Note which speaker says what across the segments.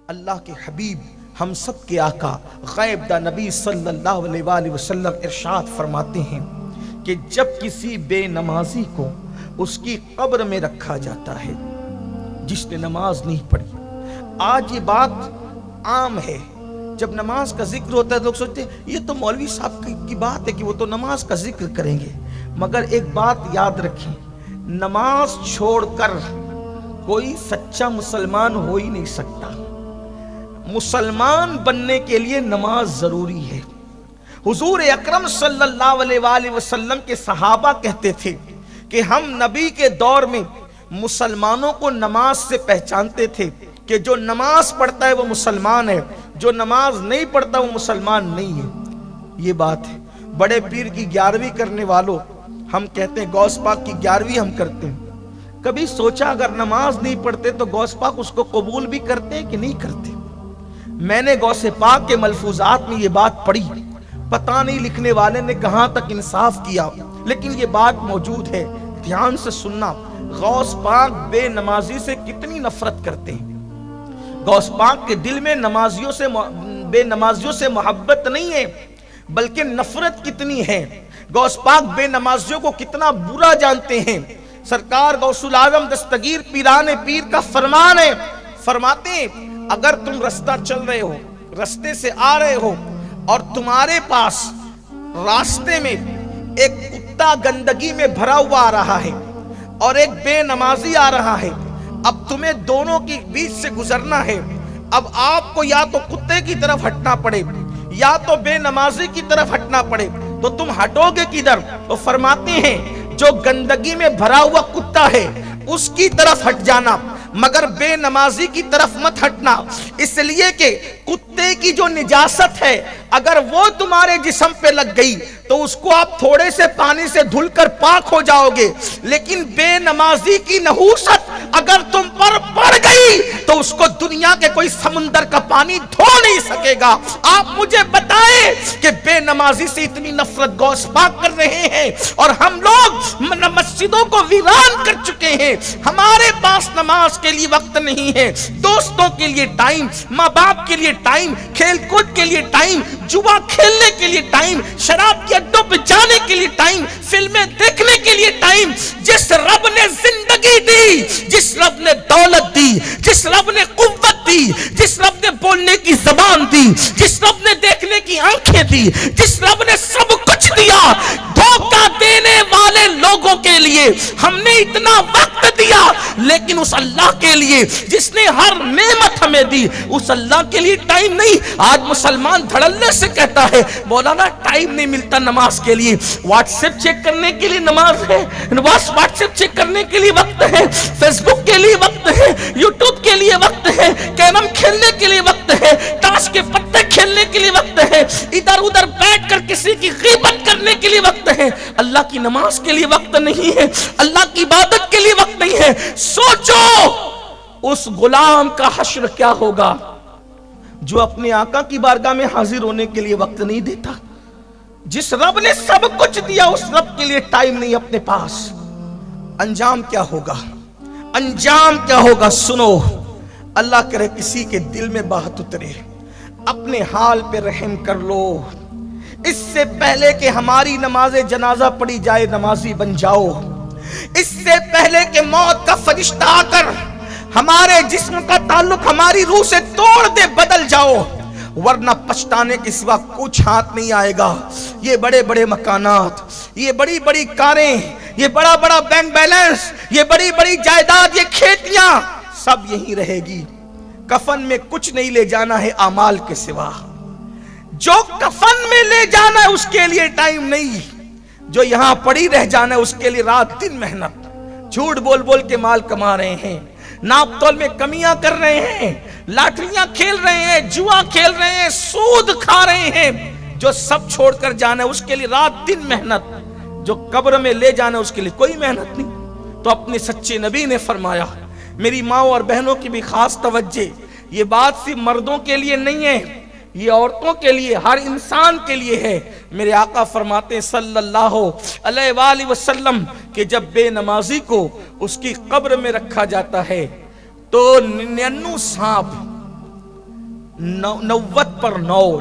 Speaker 1: اللہ کے حبیب ہم سب کے آقا غیب دا نبی صلی اللہ علیہ وآلہ وسلم ارشاد فرماتے ہیں کہ جب کسی بے نمازی کو اس کی قبر میں رکھا جاتا ہے جس نے نماز نہیں پڑھی. آج یہ بات عام ہے، جب نماز کا ذکر ہوتا ہے لوگ سوچتے ہیں یہ تو مولوی صاحب کی بات ہے کہ وہ تو نماز کا ذکر کریں گے. مگر ایک بات یاد رکھیں، نماز چھوڑ کر کوئی سچا مسلمان ہو ہی نہیں سکتا. مسلمان بننے کے لیے نماز ضروری ہے. حضور اکرم صلی اللہ علیہ وآلہ وسلم کے صحابہ کہتے تھے کہ ہم نبی کے دور میں مسلمانوں کو نماز سے پہچانتے تھے کہ جو نماز پڑھتا ہے وہ مسلمان ہے، جو نماز نہیں پڑھتا وہ مسلمان نہیں ہے. یہ بات ہے. بڑے پیر کی 11ویں کرنے والوں ہم کہتے ہیں غوث پاک کی 11ویں ہم کرتے ہیں. کبھی سوچا اگر نماز نہیں پڑھتے تو غوث پاک اس کو قبول بھی کرتے ہیں کہ نہیں کرتے؟ میں نے غوث پاک کے ملفوظات میں یہ بات پڑھی، پتہ نہیں لکھنے والے نے کہاں تک انصاف کیا، لیکن یہ بات موجود ہے. دھیان سے سننا، غوث پاک بے نمازی سے کتنی نفرت کرتے ہیں. غوث پاک کے دل میں بے نمازیوں سے محبت نہیں ہے بلکہ نفرت کتنی ہے. غوث پاک بے نمازیوں کو کتنا برا جانتے ہیں. سرکار غوث العظم دستگیر پیران پیر کا فرمان ہے، فرماتے ہیں اگر تم رستہ چل رہے ہو، رستے سے آ رہے ہو اور تمہارے پاس راستے میں ایک کتا گندگی میں بھرا ہوا آ رہا ہے اور ایک بے نمازی آ رہا ہے، اب تمہیں دونوں کے بیچ سے گزرنا ہے. اب آپ کو یا تو کتے کی طرف ہٹنا پڑے یا تو بے نمازی کی طرف ہٹنا پڑے، تو تم ہٹو گے کدھر؟ تو فرماتے ہیں جو گندگی میں بھرا ہوا کتا ہے اس کی طرف ہٹ جانا، مگر بے نمازی کی طرف مت ہٹنا. اس لیے کہ کتے کی جو نجاست ہے اگر وہ تمہارے جسم پہ لگ گئی تو اس کو آپ تھوڑے سے پانی سے دھل کر پاک ہو جاؤ گے، لیکن بے نمازی کی نحوست اگر تم پر پڑ گئی تو اس کو دنیا کے کوئی سمندر کا پانی دھو نہیں سکے گا. آپ مجھے بتائیں کہ بے نمازی سے اتنی نفرت غوث پاک کر رہے ہیں اور ہم لوگ مسجدوں کو ویران کر چکے ہیں. ہمارے پاس نماز کے لیے وقت نہیں ہے، دوستوں کے لیے ٹائم، ماں باپ کے لیے ٹائم، کھیل کود کے لیے ٹائم، جوا کھیلنے کے لیے ٹائم، شراب کے اڈوں پہ جانے کے لیے ٹائم، فلمیں دیکھنے کے لیے ٹائم. جس رب نے زندگی دی، جس رب نے دولت دی، جس رب نے قوت دی، جس رب نے بولنے کی زبان دی، جس رب نے دیکھنے کی آنکھیں دی، جس رب نے سب کچھ دیا، دھوکہ دینے والے لوگوں کے لیے ہم نے اتنا وقت دیا، لیکن اس اللہ کے لیے جس نے ہر نعمت ہمیں دی اس اللہ کے لیے ٹائم نہیں. آج مسلمان دھڑلے سے کہتا ہے مولانا ٹائم نہیں ملتا نماز کے لیے. واٹس ایپ چیک کرنے کے لیے نماز ہے، واٹس ایپ چیک کرنے کے لیے وقت ہے، فیس بک کے لیے وقت ہے، یوٹیوب کے لیے وقت ہے، کیرم کھیلنے کے لیے وقت ہے، تاش کے پتے کھیلنے کے لیے وقت ہے، ادھر ادھر بیٹھ کر کسی کی غیبت کرنے کے لیے وقت ہے. اللہ کی نماز کے لیے وقت نہیں ہے، اللہ کی عبادت کے لیے وقت نہیں ہے. سوچو اس غلام کا حشر کیا ہوگا جو اپنے آقا کی بارگاہ میں حاضر ہونے کے لیے وقت نہیں دیتا. جس رب نے سب کچھ دیا اس رب کے لیے ٹائم نہیں اپنے پاس. انجام کیا ہوگا؟ انجام کیا ہوگا؟ سنو، اللہ کرے کسی کے دل میں بات اترے، اپنے حال پہ رحم کر لو. اس سے پہلے کہ ہماری نماز جنازہ پڑھی جائے نمازی بن جاؤ. اس سے پہلے کہ موت کا فرشتہ آ کر ہمارے جسم کا تعلق ہماری روح سے توڑ دے بدل جاؤ، ورنہ پچھتانے کے سوا کچھ ہاتھ نہیں آئے گا. یہ بڑے بڑے مکانات، یہ بڑی بڑی کاریں، یہ بڑا بڑا بینک بیلنس، یہ بڑی بڑی جائیداد، یہ کھیتیاں سب یہیں رہے گی. کفن میں کچھ نہیں لے جانا ہے اعمال کے سوا. جو کفن میں لے جانا ہے اس کے لیے ٹائم نہیں، جو یہاں پڑی رہ جانا ہے اس کے لیے رات دن محنت. جھوٹ بول بول کے مال کما رہے ہیں، ناپ تول میں کمیاں کر رہے ہیں، لاٹریاں کھیل رہے ہیں، جوا کھیل رہے ہیں، سود کھا رہے ہیں. جو سب چھوڑ کر جانا ہے اس کے لیے رات دن محنت، جو قبر میں لے جانا ہے اس کے لیے کوئی محنت نہیں. تو اپنے سچے نبی نے فرمایا، میری ماں اور بہنوں کی بھی خاص توجہ، یہ بات صرف مردوں کے لیے نہیں ہے، یہ عورتوں کے لیے، ہر انسان کے لیے ہے. میرے آقا فرماتے ہیں صلی اللہ علیہ وآلہ وسلم کہ جب بے نمازی کو اس کی قبر میں رکھا جاتا ہے تو 99 سانپ 90 پر 9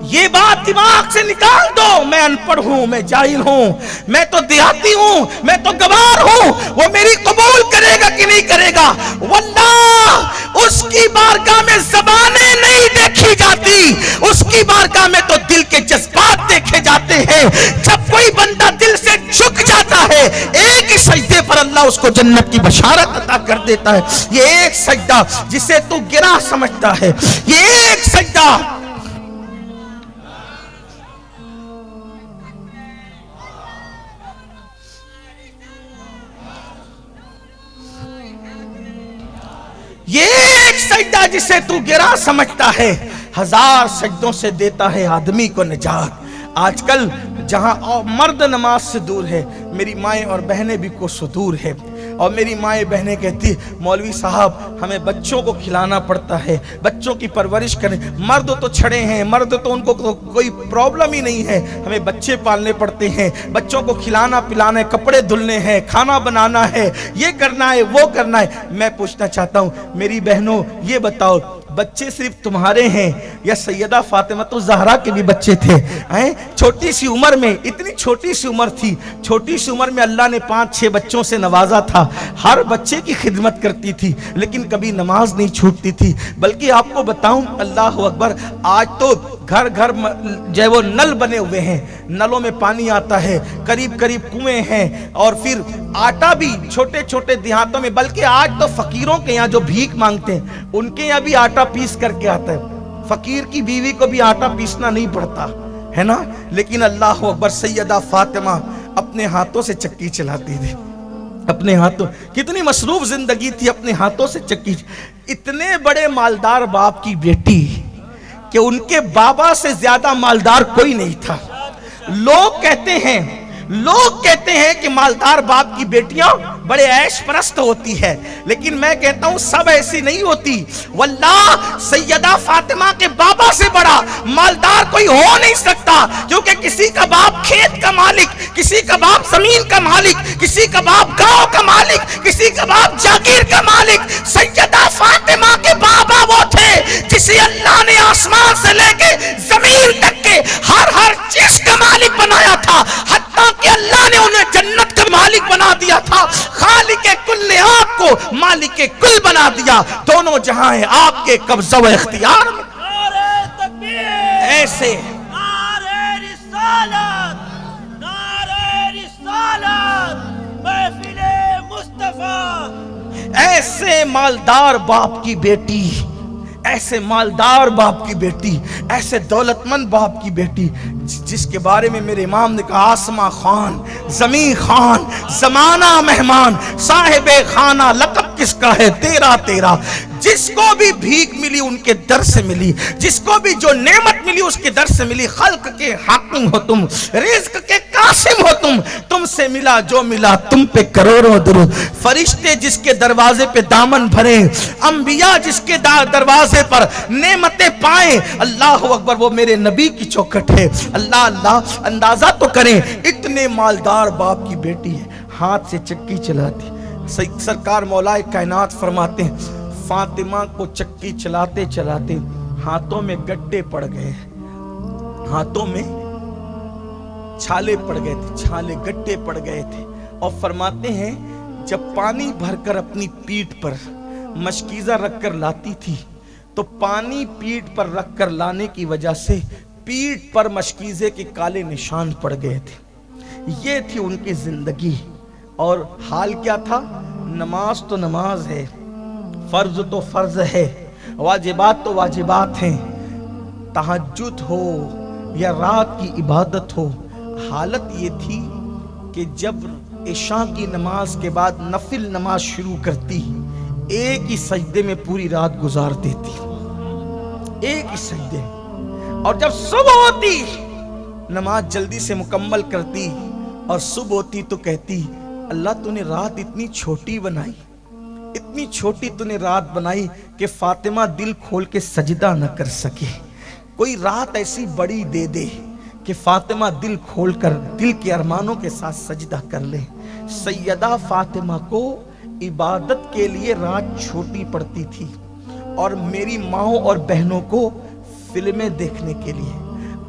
Speaker 1: یہ بات دماغ سے نکال دو، میں ان پڑھ ہوں، میں جاہل ہوں، میں تو دیہاتی ہوں، میں تو گوار ہوں، وہ میری قبول کرے گا کہ نہیں کرے گا؟ واللہ اس کی بارگاہ میں زبانیں نہیں دیکھی جاتی، اس کی بارگاہ میں تو دل کے جذبات دیکھے جاتے ہیں۔ جب کوئی بندہ دل سے جھک جاتا ہے، ایک ہی سجدے پر اللہ اس کو جنت کی بشارت عطا کر دیتا ہے۔ یہ ایک سجدہ جسے تو گرا سمجھتا ہے، یہ ایک سجدہ یہ ایک سجدہ جسے تو گرا سمجھتا ہے، ہزار سجدوں سے دیتا ہے آدمی کو نجات۔ آج کل جہاں مرد نماز سے دور ہے، میری مائیں اور بہنیں بھی کوسوں دور ہے، اور میری مائیں بہنیں کہتی مولوی صاحب ہمیں بچوں کو کھلانا پڑتا ہے، بچوں کی پرورش کریں، مرد تو چھڑے ہیں، مرد تو ان کو کوئی پرابلم ہی نہیں ہے، ہمیں بچے پالنے پڑتے ہیں، بچوں کو کھلانا پلانا ہے، کپڑے دھلنے ہیں، کھانا بنانا ہے، یہ کرنا ہے، وہ کرنا ہے۔ میں پوچھنا چاہتا ہوں میری بہنوں، یہ بتاؤ بچے صرف تمہارے ہیں یا سیدہ فاطمہ الزہرا کے بھی بچے تھے؟ چھوٹی سی عمر میں، اتنی چھوٹی سی عمر تھی، چھوٹی سی عمر میں اللہ نے 5-6 بچوں سے نوازا تھا، ہر بچے کی خدمت کرتی تھی، لیکن کبھی نماز نہیں چھوٹتی تھی۔ بلکہ آپ کو بتاؤں، اللہ اکبر، آج تو گھر گھر جو ہے وہ نل بنے ہوئے ہیں، نلوں میں پانی آتا ہے، قریب قریب کنویں ہیں، اور پھر آٹا بھی چھوٹے چھوٹے دیہاتوں میں، بلکہ آج تو فقیروں کے یہاں جو بھیک مانگتے ہیں ان کے یہاں بھی آٹا پیس کر کے آتا ہے، فقیر کی بیوی کو بھی آٹا پیسنا نہیں پڑتا ہے نا۔ لیکن اللہ اکبر، سیدہ فاطمہ اپنے ہاتھوں سے چکی چلاتی تھی، اپنے ہاتھوں، کتنی مصروف زندگی تھی، اپنے ہاتھوں سے چکی۔ اتنے بڑے مالدار باپ کی بیٹی کہ ان کے بابا سے زیادہ مالدار کوئی نہیں تھا۔ لوگ کہتے ہیں کہ مالدار باپ کی بیٹیاں بڑے عیش پرست ہوتی ہے، لیکن میں کہتا ہوں سب ایسی نہیں ہوتی۔ واللہ سیدہ فاطمہ کے بابا سے بڑا مالدار کوئی ہو نہیں سکتا، کیونکہ کسی کا باپ کھیت کا مالک، کسی کا باپ زمین کا مالک، کسی کا باپ گاؤں کا مالک، کسی کا باپ جاگیر کا مالک۔ سیدہ فاطمہ کے بابا وہ تھے جسے اللہ نے آسمان سے لے کے زمین تک کے ہر چیز کا مالک بنایا تھا، حتیٰ کہ اللہ نے انہیں جنت کا مالک بنا دیا تھا، خالق کل نے آپ کو مالک کل بنا دیا، دونوں جہاں ہیں آپ کے قبضہ و اختیار میں۔
Speaker 2: نعرہ تکبیر،
Speaker 1: ایسے
Speaker 2: نعرہ رسالت، نعرہ رسالت، محفل مصطفیٰ۔
Speaker 1: ایسے مالدار باپ کی بیٹی، ایسے مالدار باپ کی بیٹی، ایسے دولت مند باپ کی بیٹی، جس کے بارے میں میرے امام نے کہا آسماں خان، زمین خان، زمانہ مہمان، صاحب خانہ لقب کس کا ہے تیرا تیرا۔ جس کو بھی بھیک ملی ان کے در سے ملی، جس کو بھی جو نعمت ملی اس کے در سے ملی۔ خلق کے حاکم ہو تم، رزق کے قاسم ہو تم سے ملا جو ملا تم پہ کروڑوں درود۔ فرشتے جس کے دروازے پہ دامن بھرے، انبیاء جس کے دروازے پر نعمتیں پائیں، اللہ اکبر، وہ میرے نبی کی چوکھٹ ہے۔ اللہ اندازہ تو کریں، اتنے مالدار باپ کی بیٹی ہے، ہاتھ سے چکی چلاتی۔ سرکار مولا کائنات فرماتے ہیں فاطمہ کو چکی چلاتے چلاتے ہاتھوں میں گڈھے پڑ گئے، ہاتھوں میں چھالے پڑ گئے تھے، چھالے گڈھے پڑ گئے تھے، اور فرماتے ہیں جب پانی بھر کر اپنی پیٹھ پر مشکیزہ رکھ کر لاتی تھی تو پانی پیٹھ پر رکھ کر لانے کی وجہ سے پیٹھ پر مشکیزے کے کالے نشان پڑ گئے تھے۔ یہ تھی ان کی زندگی، اور حال کیا تھا؟ نماز تو نماز ہے، فرض تو فرض ہے، واجبات تو واجبات ہیں، تہجد ہو یا رات کی عبادت ہو۔ حالت یہ تھی کہ جب عشاء کی نماز کے بعد نفل نماز شروع کرتی، ایک ہی سجدے میں پوری رات گزار دیتی، ایک ہی سجدے، اور جب صبح ہوتی نماز جلدی سے مکمل کرتی، اور صبح ہوتی تو کہتی اللہ تو نے رات اتنی چھوٹی بنائی، اتنی چھوٹی تو نے رات بنائی کہ فاطمہ دل کھول کے سجدہ نہ کر سکے، کوئی رات ایسی بڑی دے دے کہ فاطمہ دل کھول کر دل کے ارمانوں کے ساتھ سجدہ کر لے۔ سیدہ فاطمہ کو عبادت کے لیے رات چھوٹی پڑتی تھی، اور میری ماؤں اور بہنوں کو فلمیں دیکھنے کے لیے،